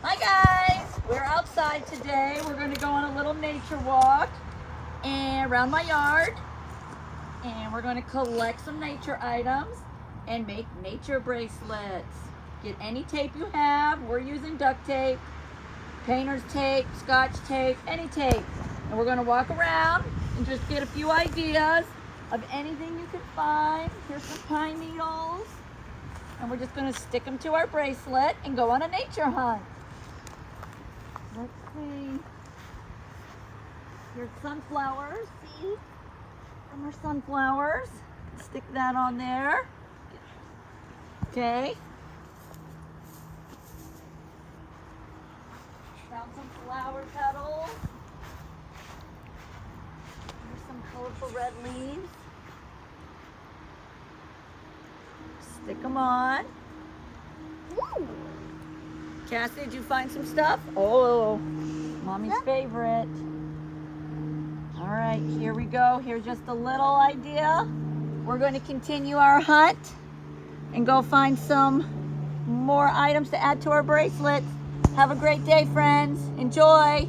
Hi guys, we're outside today. We're going to go on a little nature walk and around my yard, and we're going to collect some nature items and make nature bracelets. Get any tape you have. We're using duct tape, painter's tape, scotch tape, any tape. And we're going to walk around and just get a few ideas of anything you can find. Here's some pine needles. And we're just going to stick them to our bracelet and go on a nature hunt. Let's see. Here's sunflowers. See? Some are sunflowers. Stick that on there. Okay. Found some flower petals. Here's some colorful red leaves. Stick them on. Woo! Cassie, did you find some stuff? Oh, Mommy's favorite. All right, here we go. Here's just a little idea. We're going to continue our hunt and go find some more items to add to our bracelets. Have a great day, friends. Enjoy.